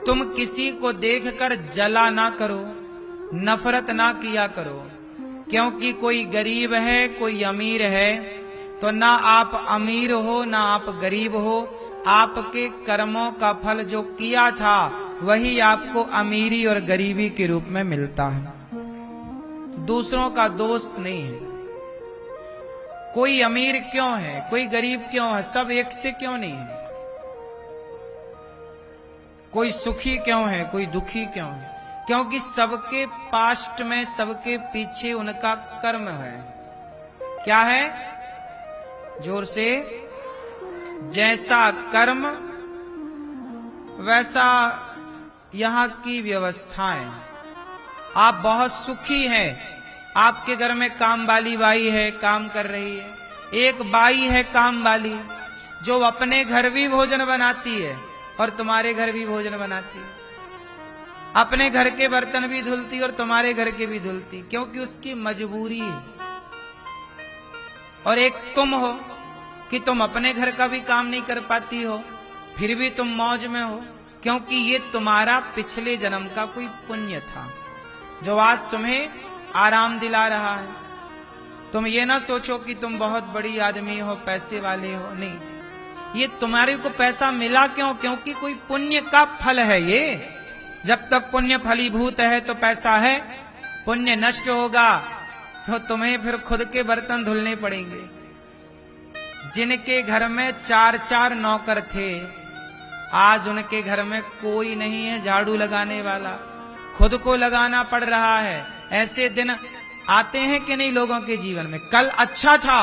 तुम किसी को देखकर जला ना करो, नफरत ना किया करो, क्योंकि कोई गरीब है कोई अमीर है, तो ना आप अमीर हो ना आप गरीब हो, आपके कर्मों का फल जो किया था वही आपको अमीरी और गरीबी के रूप में मिलता है। दूसरों का दोष नहीं है। कोई अमीर क्यों है कोई गरीब क्यों है, सब एक से क्यों नहीं है? कोई सुखी क्यों है कोई दुखी क्यों है? क्योंकि सबके पास्ट में सबके पीछे उनका कर्म है। क्या है? जोर से। जैसा कर्म वैसा यहां की व्यवस्थाएं। आप बहुत सुखी हैं, आपके घर में काम वाली बाई है, काम कर रही है। एक बाई है काम वाली जो अपने घर भी भोजन बनाती है और तुम्हारे घर भी भोजन बनाती है, अपने घर के बर्तन भी धुलती और तुम्हारे घर के भी धुलती, क्योंकि उसकी मजबूरी है। और एक तुम हो कि तुम अपने घर का भी काम नहीं कर पाती हो, फिर भी तुम मौज में हो, क्योंकि ये तुम्हारा पिछले जन्म का कोई पुण्य था जो आज तुम्हें आराम दिला रहा है। तुम ये ना सोचो कि तुम बहुत बड़ी आदमी हो, पैसे वाले हो, नहीं। ये तुम्हारे को पैसा मिला क्यों? क्योंकि कोई पुण्य का फल है ये। जब तक पुण्य फलीभूत है तो पैसा है, पुण्य नष्ट होगा तो तुम्हें फिर खुद के बर्तन धुलने पड़ेंगे। जिनके घर में 4-4 नौकर थे, आज उनके घर में कोई नहीं है झाड़ू लगाने वाला, खुद को लगाना पड़ रहा है। ऐसे दिन आते हैं कि नहीं लोगों के जीवन में? कल अच्छा था,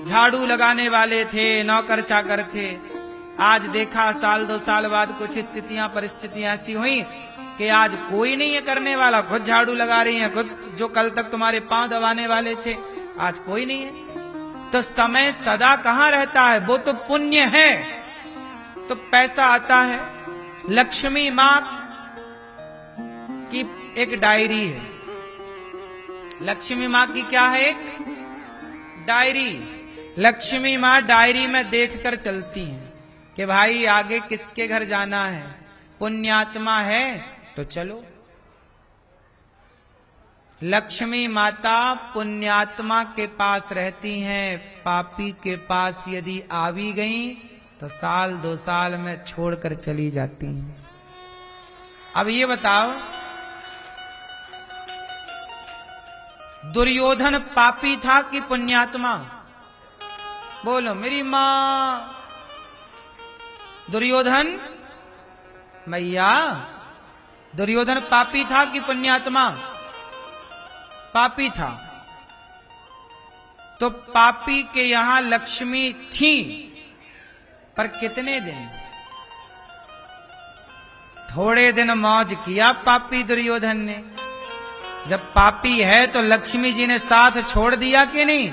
झाड़ू लगाने वाले थे, नौकर चाकर थे, आज देखा साल 2 साल बाद कुछ स्थितियां परिस्थितियां ऐसी हुई कि आज कोई नहीं है करने वाला, खुद झाड़ू लगा रही हैं, खुद जो कल तक तुम्हारे पांव दबाने वाले थे आज कोई नहीं है। तो समय सदा कहां रहता है? वो तो पुण्य है तो पैसा आता है। लक्ष्मी मां की एक डायरी है। लक्ष्मी मां की क्या है? एक डायरी। लक्ष्मी मां डायरी में देखकर चलती हैं कि भाई आगे किसके घर जाना है। पुण्यात्मा है तो चलो। लक्ष्मी माता पुण्यात्मा के पास रहती हैं, पापी के पास यदि आ भी गई तो साल 2 साल में छोड़कर चली जाती हैं। अब ये बताओ, दुर्योधन पापी था कि पुण्यात्मा? बोलो मेरी मां। दुर्योधन मैया, दुर्योधन पापी था कि पुण्यात्मा? पापी था। तो पापी के यहां लक्ष्मी थी, पर कितने दिन? थोड़े दिन मौज किया पापी दुर्योधन ने। जब पापी है तो लक्ष्मी जी ने साथ छोड़ दिया कि नहीं?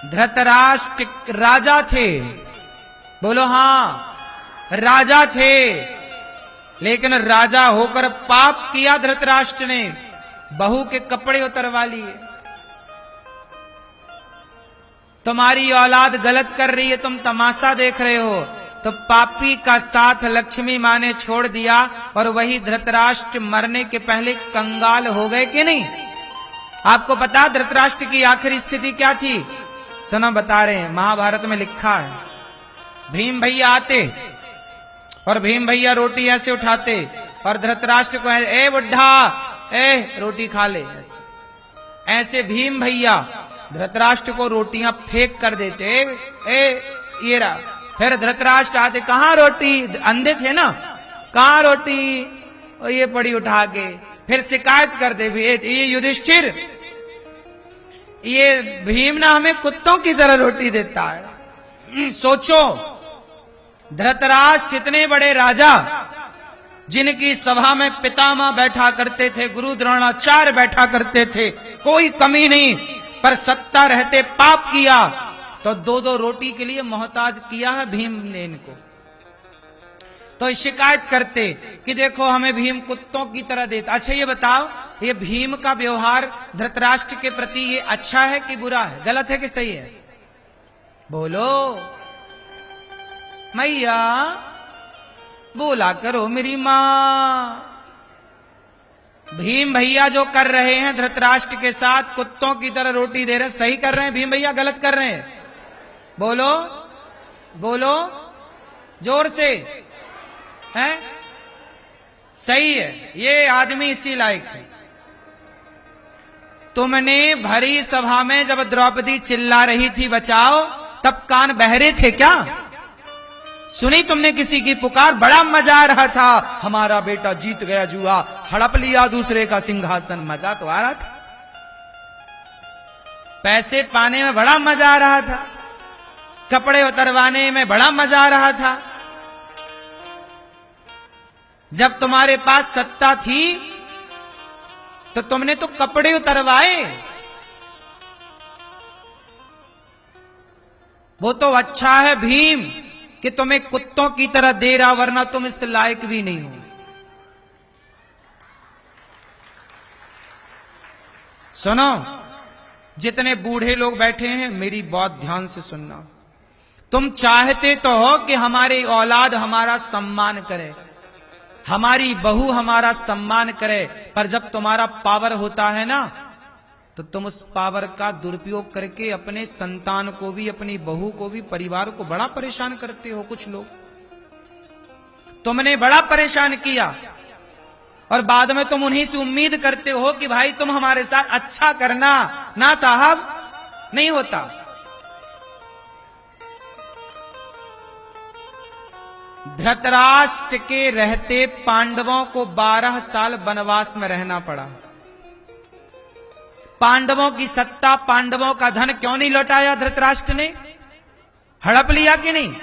धृतराष्ट्र राजा थे, बोलो हां राजा थे, लेकिन राजा होकर पाप किया धृतराष्ट्र ने, बहू के कपड़े उतरवा लिए। तुम्हारी औलाद गलत कर रही है, तुम तमाशा देख रहे हो, तो पापी का साथ लक्ष्मी मां ने छोड़ दिया और वही धृतराष्ट्र मरने के पहले कंगाल हो गए कि नहीं? आपको पता धृतराष्ट्र की आखिरी स्थिति क्या थी? सुनो बता रहे हैं, महाभारत में लिखा है। भीम भैया आते और भीम भैया रोटी ऐसे उठाते और धृतराष्ट्र को ए बुढ़ा ए रोटी खा ले। ऐसे भीम भैया धृतराष्ट्र को रोटियां फेंक कर देते, ए ये रहा। फिर धृतराष्ट्र आते, कहां रोटी? अंधे थे ना, कहां रोटी? और ये पड़ी उठा के। फिर शिकायत करते भी, ये युधिष्ठिर, ये भीम ना हमें कुत्तों की तरह रोटी देता है। सोचो, धृतराष्ट्र इतने बड़े राजा जिनकी सभा में पितामह बैठा करते थे, गुरु द्रोणाचार्य बैठा करते थे, कोई कमी नहीं, पर सत्ता रहते पाप किया तो 2-2 रोटी के लिए मोहताज किया है भीम ने इनको। तो शिकायत करते कि देखो हमें भीम कुत्तों की तरह देता। अच्छा ये बताओ, ये भीम का व्यवहार धृतराष्ट्र के प्रति ये अच्छा है कि बुरा है, गलत है कि सही है? बोलो। मैया बोला करो मेरी मां। भीम भैया जो कर रहे हैं धृतराष्ट्र के साथ, कुत्तों की तरह रोटी दे रहे हैं, सही कर रहे हैं भीम भैया, गलत कर रहे हैं? बोलो बोलो जोर से। हैं? सही है, ये आदमी इसी लायक है। तुमने भरी सभा में जब द्रौपदी चिल्ला रही थी बचाओ, तब कान बहरे थे क्या? सुनी तुमने किसी की पुकार? बड़ा मजा आ रहा था, हमारा बेटा जीत गया जुआ, हड़प लिया दूसरे का सिंहासन, मजा तो आ रहा था। पैसे पाने में बड़ा मजा आ रहा था, कपड़े उतरवाने में बड़ा मजा आ रहा था। जब तुम्हारे पास सत्ता थी तो तुमने तो कपड़े उतरवाए। वो तो अच्छा है भीम कि तुम्हें कुत्तों की तरह दे रहा, वरना तुम इस लायक भी नहीं हो। सुनो, जितने बूढ़े लोग बैठे हैं मेरी बात ध्यान से सुनना। तुम चाहते तो हो कि हमारी औलाद हमारा सम्मान करे, हमारी बहू हमारा सम्मान करे, पर जब तुम्हारा पावर होता है ना, तो तुम उस पावर का दुरुपयोग करके अपने संतान को भी, अपनी बहू को भी, परिवार को बड़ा परेशान करते हो। कुछ लोग तुमने बड़ा परेशान किया और बाद में तुम उन्हीं से उम्मीद करते हो कि भाई तुम हमारे साथ अच्छा करना। ना साहब, नहीं होता। धृतराष्ट्र के रहते पांडवों को 12 साल वनवास में रहना पड़ा। पांडवों की सत्ता, पांडवों का धन क्यों नहीं लौटाया धृतराष्ट्र ने? हड़प लिया कि नहीं?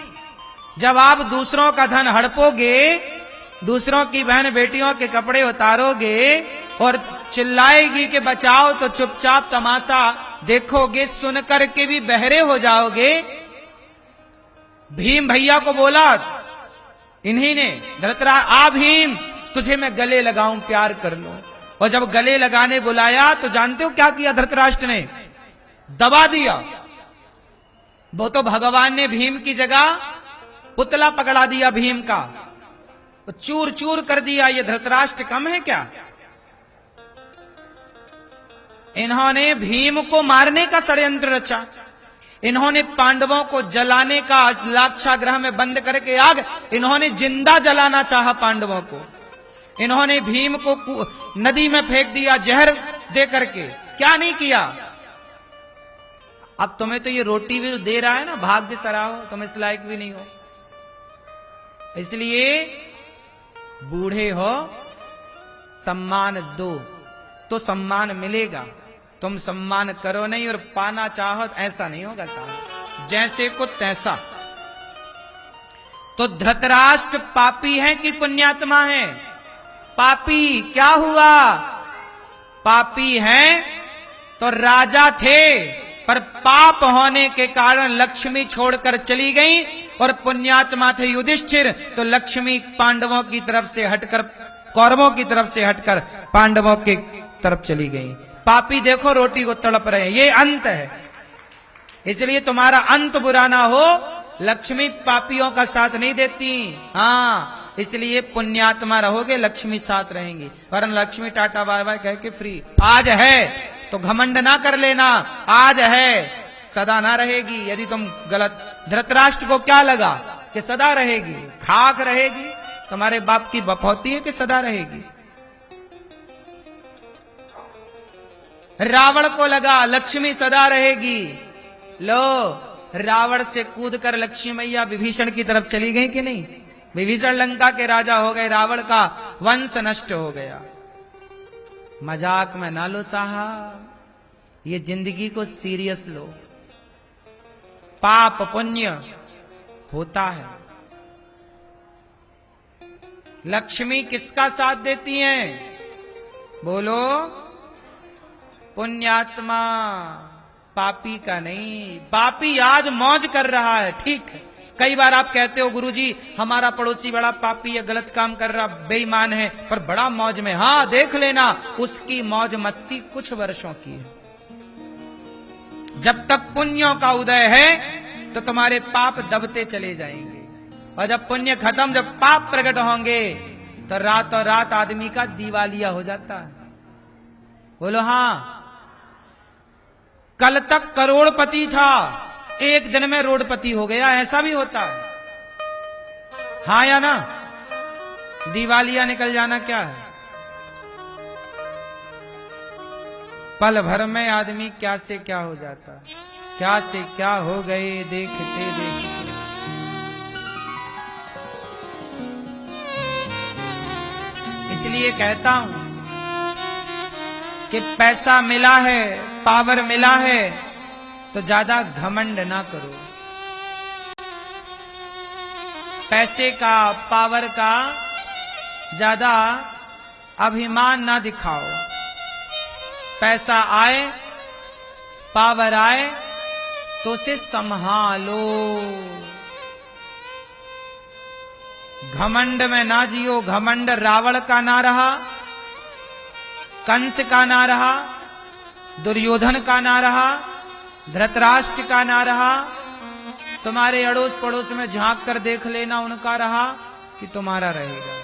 जब आप दूसरों का धन हड़पोगे, दूसरों की बहन बेटियों के कपड़े उतारोगे और चिल्लाएगी कि बचाओ, तो चुपचाप तमाशा देखोगे, सुन करके भी बहरे हो जाओगे। भीम भैया को बोला इन्हीं ने, आ भीम, तुझे मैं गले लगाऊं, प्यार कर लो। और जब गले लगाने बुलाया तो जानते हो क्या किया धृतराष्ट्र ने? दबा दिया। वो तो भगवान ने भीम की जगह पुतला पकड़ा दिया भीम का, तो चूर चूर कर दिया। ये धृतराष्ट्र कम है क्या? इन्होंने भीम को मारने का षड्यंत्र रचा, इन्होंने पांडवों को जलाने का, लाक्षागृह में बंद करके आग, इन्होंने जिंदा जलाना चाहा पांडवों को। इन्होंने भीम को नदी में फेंक दिया जहर दे करके। क्या नहीं किया? अब तुम्हें तो ये रोटी भी दे रहा है ना, भाग्य सराहो, तुम इस लायक भी नहीं हो। इसलिए बूढ़े हो, सम्मान दो तो सम्मान मिलेगा। तुम सम्मान करो नहीं और पाना चाहो, ऐसा नहीं होगा साहब। जैसे को तैसा। तो धृतराष्ट्र पापी है कि पुण्यात्मा है? पापी। क्या हुआ? पापी हैं तो राजा थे, पर पाप होने के कारण लक्ष्मी छोड़कर चली गई, और पुण्यात्मा थे युधिष्ठिर, तो लक्ष्मी पांडवों की तरफ से हटकर, कौरवों की तरफ से हटकर पांडवों की तरफ चली गई। पापी देखो रोटी को तड़प रहे हैं, ये अंत है। इसलिए तुम्हारा अंत बुरा ना हो, लक्ष्मी पापियों का साथ नहीं देती। हाँ, इसलिए पुण्यात्मा रहोगे, लक्ष्मी साथ रहेंगी, वरन लक्ष्मी टाटा बाय बाय कह के फ्री। आज है तो घमंड ना कर लेना, आज है सदा ना रहेगी। यदि तुम गलत, धृतराष्ट्र को क्या लगा कि सदा रहेगी? खाक रहेगी। तुम्हारे बाप की बपौती है कि सदा रहेगी? रावण को लगा लक्ष्मी सदा रहेगी। लो, रावण से कूदकर लक्ष्मी मैया विभीषण की तरफ चली गई कि नहीं? विभीषण लंका के राजा हो गए, रावण का वंश नष्ट हो गया। मजाक में ना लो साहब, ये जिंदगी को सीरियस लो। पाप पुण्य होता है। लक्ष्मी किसका साथ देती हैं? बोलो। पुण्यात्मा, पापी का नहीं। पापी आज मौज कर रहा है, ठीक है। कई बार आप कहते हो गुरुजी हमारा पड़ोसी बड़ा पापी है, गलत काम कर रहा, बेईमान है, पर बड़ा मौज में। हाँ, देख लेना, उसकी मौज मस्ती कुछ वर्षों की है। जब तक पुण्यों का उदय है तो तुम्हारे पाप दबते चले जाएंगे। और जब पुण्य खत्म, जब पाप प्रकट होंगे, तो रातों रात आदमी का दिवालिया हो जाता है। बोलो हाँ। कल तक करोड़पति था, एक दिन में रोडपति हो गया, ऐसा भी होता है। हाँ या ना? दिवालिया निकल जाना क्या है? पल भर में आदमी क्या से क्या हो जाता है, क्या से क्या हो गए देखते देखते। इसलिए कहता हूं कि पैसा मिला है, पावर मिला है, तो ज्यादा घमंड ना करो। पैसे का, पावर का ज्यादा अभिमान ना दिखाओ। पैसा आए, पावर आए, तो उसे संभालो। घमंड में ना जियो। घमंड रावण का ना रहा, कंस का ना रहा, दुर्योधन का ना रहा, धृतराष्ट्र का ना रहा। तुम्हारे अड़ोस पड़ोस में झांक कर देख लेना, उनका रहा कि तुम्हारा रहेगा।